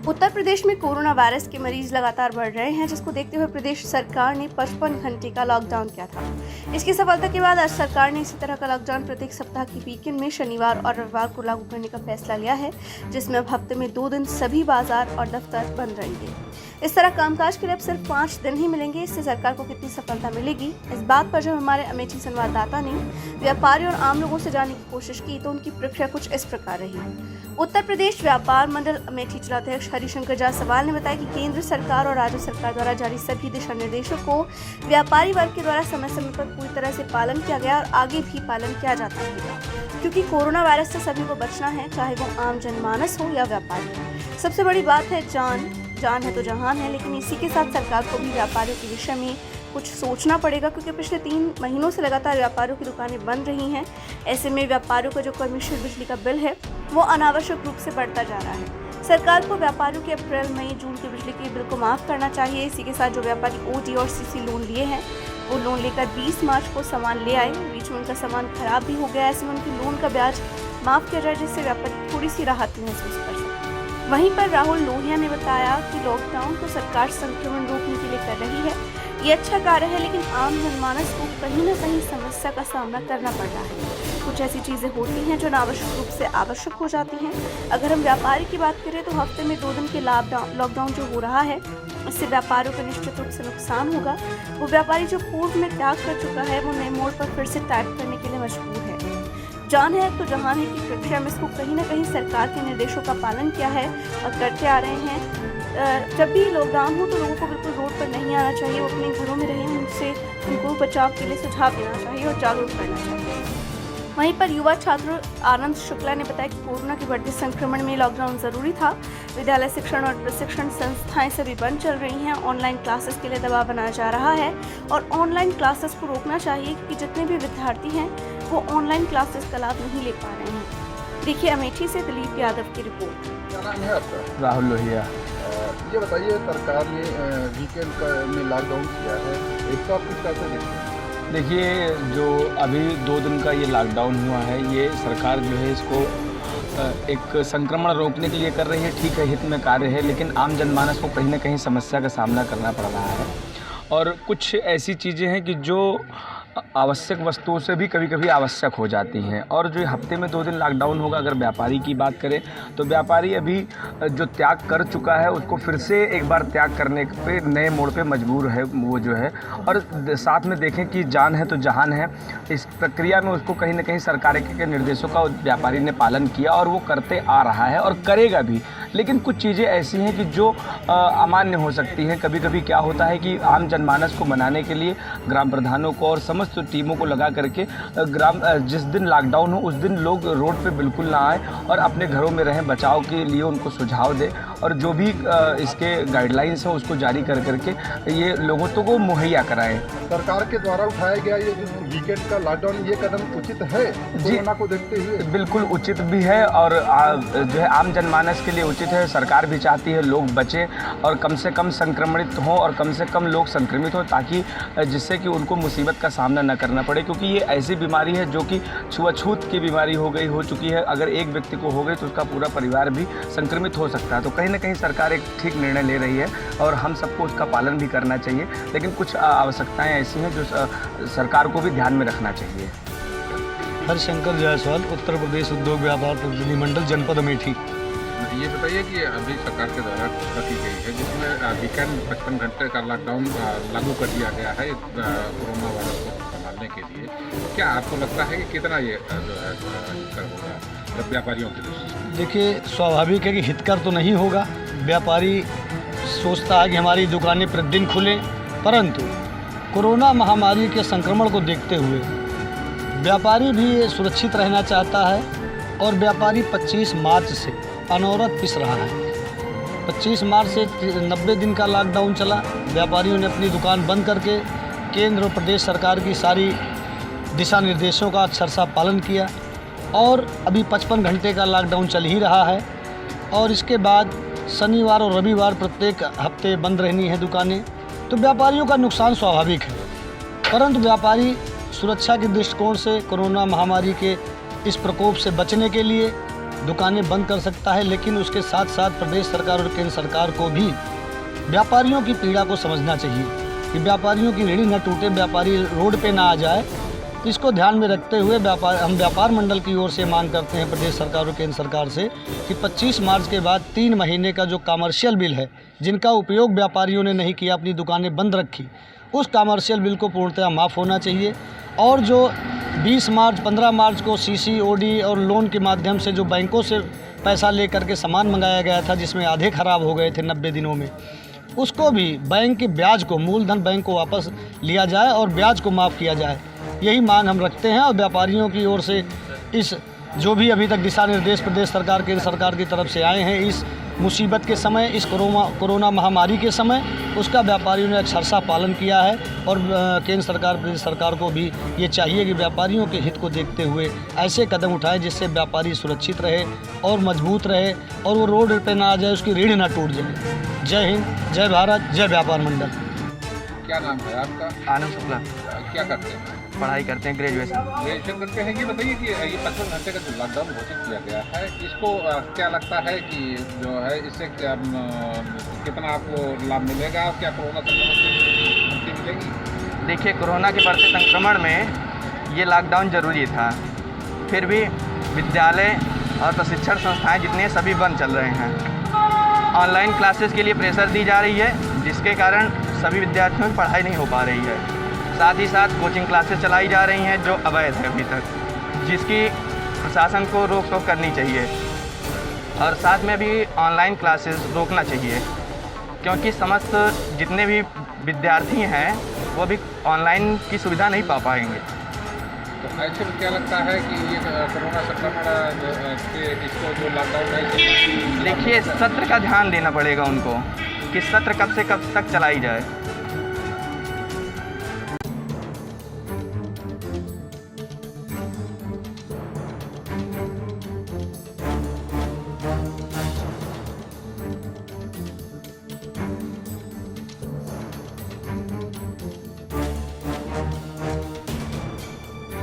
उत्तर प्रदेश में corona virus के मरीज लगातार बढ़ रहे हैं, जिसको देखते हुए प्रदेश सरकार ने 55 घंटे का लॉकडाउन किया था। इसकी सफलता के बाद आज सरकार ने इसी तरह का लॉकडाउन प्रत्येक सप्ताह की वीकेंड में शनिवार और रविवार को लागू करने का फैसला लिया है, जिसमें अब हफ्ते में 2 दिन सभी बाजार और दफ्तर बंद रहेंगे। इस तरह कामकाज के लिए अब सिर्फ 5 दिन ही मिलेंगे। इससे सरकार को कितनी सफलता मिलेगी, इस बात पर जब हमारे अमेठी संवाददाता ने व्यापारी और आम लोगों से जानने की कोशिश की तो उनकी प्रतिक्रिया कुछ इस प्रकार रही। उत्तर प्रदेश व्यापार मंडल अमेठी जिलाध्यक्ष हरिशंकर जायसवाल ने बताया कि केंद्र सरकार और राज्य सरकार द्वारा जारी सभी दिशा निर्देशों को व्यापारी वर्ग के द्वारा समय समय पर पूरी तरह से पालन किया गया और आगे भी पालन किया जाता रहेगा, क्योंकि कोरोना वायरस से सभी को बचना है, चाहे वो आम जनमानस हो या व्यापारी। सबसे बड़ी बात है जान है तो जहान है, लेकिन इसी के साथ सरकार को भी व्यापारियों के विषय में कुछ सोचना पड़ेगा, क्योंकि पिछले 3 महीनों से लगातार व्यापारियों की दुकानें बंद रही हैं। ऐसे में व्यापारियों का जो कमर्शियल बिजली का बिल है वो अनावश्यक रूप से बढ़ता जा रहा है। सरकार को व्यापारियों के अप्रैल मई जून के बिजली के बिल को माफ़ करना चाहिए। इसी के साथ जो व्यापारी ओटी और सीसी लोन लिए हैं वो लोन लेकर 20 मार्च को सामान ले आए, बीच में उनका सामान खराब भी हो गया, ऐसे में उनकी लोन का ब्याज माफ़ किया जाए, जिससे व्यापारी थोड़ी सी राहत महसूस कर सके। वहीं पर राहुल लोहिया ने बताया कि लॉकडाउन को सरकार संक्रमण रोकने के लिए कर रही है। ये अच्छा कार्य है, लेकिन आम जनमानस को कहीं न कहीं समस्या का सामना करना पड़ रहा है। कुछ ऐसी चीज़ें होती हैं जो अनावश्यक रूप से आवश्यक हो जाती हैं। अगर हम व्यापारी की बात करें तो हफ्ते में 2 दिन के लॉकडाउन जो हो रहा है, इससे व्यापारियों को निश्चित रूप से नुकसान होगा। वो व्यापारी जो पूर्व में त्याग कर चुका है वो नए मोड़ पर फिर से टाइप करने के लिए मजबूर है। जान है तो जहान है की प्रक्रिया में इसको कहीं ना कहीं सरकार के निर्देशों का पालन किया है और करते आ रहे हैं। जब भी लॉकडाउन हो तो लोगों को बिल्कुल रोड पर नहीं आना चाहिए, वो अपने घरों में रहें, उनको बचाव के लिए सुझाव देना चाहिए और जागरूक करना चाहिए। वहीं पर युवा छात्र आनंद शुक्ला ने बताया कि कोरोना के बढ़ते संक्रमण में लॉकडाउन जरूरी था। विद्यालय, शिक्षण और प्रशिक्षण संस्थाएं सभी बंद चल रही हैं। ऑनलाइन क्लासेस के लिए दबाव बनाया जा रहा है और ऑनलाइन क्लासेस को रोकना चाहिए, क्योंकि जितने भी विद्यार्थी हैं वो ऑनलाइन क्लासेस का लाभ नहीं ले पा रहे हैं। देखिए अमेठी से दिलीप यादव की रिपोर्ट। क्या नाम है आपका? राहुल लोहिया। ये बताइए, सरकार ने वीकेंड में लॉकडाउन किया है, इसको आप किस तरह से देखते हैं? देखिए, जो अभी 2 दिन का ये लॉकडाउन हुआ है, ये सरकार जो है इसको एक संक्रमण रोकने के लिए कर रही है। ठीक है, हित में कार्य है, लेकिन आम जनमानस को कहीं ना कहीं समस्या का सामना करना पड़ रहा है। और कुछ ऐसी चीज़ें हैं कि जो आवश्यक वस्तुओं से भी कभी कभी आवश्यक हो जाती हैं। और जो हफ्ते में 2 दिन लॉकडाउन होगा, अगर व्यापारी की बात करें तो व्यापारी अभी जो त्याग कर चुका है उसको फिर से एक बार त्याग करने पे नए मोड़ पे मजबूर है वो जो है। और साथ में देखें कि जान है तो जहान है, इस प्रक्रिया में उसको कहीं ना कहीं सरकार के निर्देशों का व्यापारी ने पालन किया और वो करते आ रहा है और करेगा भी। लेकिन कुछ चीज़ें ऐसी हैं कि जो अमान्य हो सकती हैं। कभी कभी क्या होता है कि आम जनमानस को मनाने के लिए ग्राम प्रधानों को और समस्त टीमों को लगा करके जिस दिन लॉकडाउन हो उस दिन लोग रोड पे बिल्कुल ना आए और अपने घरों में रहें। बचाव के लिए उनको सुझाव दें और जो भी इसके गाइडलाइंस हैं उसको जारी कर करके ये लोगों को मुहैया कराएं। सरकार के द्वारा उठाया गया ये वीकेंड का लॉकडाउन, ये कदम उचित है कोरोना को देखते हुए? बिल्कुल उचित भी है और जो है आम जनमानस के लिए उचित है। सरकार भी चाहती है लोग बचें और कम से कम संक्रमित हों और कम से कम लोग संक्रमित हों, ताकि जिससे कि उनको मुसीबत का सामना न करना पड़े, क्योंकि ये ऐसी बीमारी है जो कि छुआछूत की बीमारी हो चुकी है। अगर एक व्यक्ति को हो गई तो उसका पूरा परिवार भी संक्रमित हो सकता है। तो कहीं ना कहीं सरकार एक ठीक निर्णय ले रही है और हम सबको उसका पालन भी करना चाहिए, लेकिन कुछ आवश्यकताएं ऐसी हैं जो सरकार को भी ध्यान में रखना चाहिए। हरिशंकर जायसवाल, उत्तर प्रदेश उद्योग व्यापार प्रतिनिधिमंडल, जनपद अमेठी। ये बताइए कि अभी सरकार के द्वारा घोषणा की गई है जिसमें वीकेंड 55 घंटे का लॉकडाउन लागू कर दिया गया है कोरोना वायरस को संभालने के लिए। क्या आपको लगता है कि कितना ये जो है हितकर होगा व्यापारियों के लिए? देखिए, स्वाभाविक है कि हितकर तो नहीं होगा। व्यापारी सोचता है कि हमारी दुकानें प्रतिदिन खुलें, परंतु कोरोना महामारी के संक्रमण को देखते हुए व्यापारी भी सुरक्षित रहना चाहता है और व्यापारी 25 मार्च से अनवरत पिस रहा है। 25 मार्च से 90 दिन का लॉकडाउन चला। व्यापारियों ने अपनी दुकान बंद करके केंद्र और प्रदेश सरकार की सारी दिशा निर्देशों का अक्षरशः पालन किया और अभी 55 घंटे का लॉकडाउन चल ही रहा है। और इसके बाद शनिवार और रविवार प्रत्येक हफ्ते बंद रहनी है दुकानें। तो व्यापारियों का नुकसान स्वाभाविक है, परंतु व्यापारी सुरक्षा के दृष्टिकोण से कोरोना महामारी के इस प्रकोप से बचने के लिए दुकानें बंद कर सकता है, लेकिन उसके साथ साथ प्रदेश सरकार और केंद्र सरकार को भी व्यापारियों की पीड़ा को समझना चाहिए कि व्यापारियों की रीढ़ी न टूटे, व्यापारी रोड पे ना आ जाए। इसको ध्यान में रखते हुए हम व्यापार मंडल की ओर से मांग करते हैं प्रदेश सरकार और केंद्र सरकार से कि 25 मार्च के बाद 3 महीने का जो कमर्शियल बिल है, जिनका उपयोग व्यापारियों ने नहीं किया, अपनी दुकानें बंद रखी, उस कमर्शियल बिल को पूर्णतः माफ़ होना चाहिए। और जो 20 मार्च 15 मार्च को CCOD और लोन के माध्यम से जो बैंकों से पैसा लेकर के सामान मंगाया गया था, जिसमें आधे ख़राब हो गए थे 90 दिनों में, उसको भी बैंक के ब्याज को, मूलधन बैंक को वापस लिया जाए और ब्याज को माफ़ किया जाए। यही मांग हम रखते हैं। और व्यापारियों की ओर से इस जो भी अभी तक दिशा निर्देश प्रदेश सरकार केंद्र सरकार की तरफ से आए हैं, इस मुसीबत के समय, इस कोरोना महामारी के समय, उसका व्यापारियों ने अक्षरशः पालन किया है। और केंद्र सरकार प्रदेश सरकार को भी ये चाहिए कि व्यापारियों के हित को देखते हुए ऐसे कदम उठाए जिससे व्यापारी सुरक्षित रहे और मजबूत रहे और वो रोड पे ना आ जाए, उसकी रीढ़ ना टूट जाए। जय हिंद, जय भारत, जय व्यापार मंडल। क्या नाम है आपका? आनंद शुक्ला। क्या करते हैं? पढ़ाई करते हैं, ग्रेजुएशन करते हैं। ये बताइए कि ये 55 घंटे का जो लॉकडाउन घोषित किया गया है, इसको क्या लगता है कि जो है इससे कितना आपको लाभ मिलेगा? क्या कोरोना संक्रमण से मुक्ति मिलेगी? देखिए, कोरोना के बढ़ते संक्रमण में ये लॉकडाउन ज़रूरी था, फिर भी विद्यालय और प्रशिक्षण संस्थाएं जितने सभी बंद चल रहे हैं। ऑनलाइन क्लासेस के लिए प्रेशर दी जा रही है, जिसके कारण सभी विद्यार्थियों की पढ़ाई नहीं हो पा रही है। साथ ही साथ कोचिंग क्लासेस चलाई जा रही हैं जो अवैध है अभी तक, जिसकी प्रशासन को रोक टोक करनी चाहिए। और साथ में भी ऑनलाइन क्लासेस रोकना चाहिए, क्योंकि समस्त जितने भी विद्यार्थी हैं वो भी ऑनलाइन की सुविधा नहीं पा पाएंगे। तो ऐसे में क्या लगता है कि ये कोरोना संक्रमण से इसको जो लॉकडाउन है, देखिए, सत्र का ध्यान देना पड़ेगा उनको कि सत्र कब से कब तक चलाई जाए।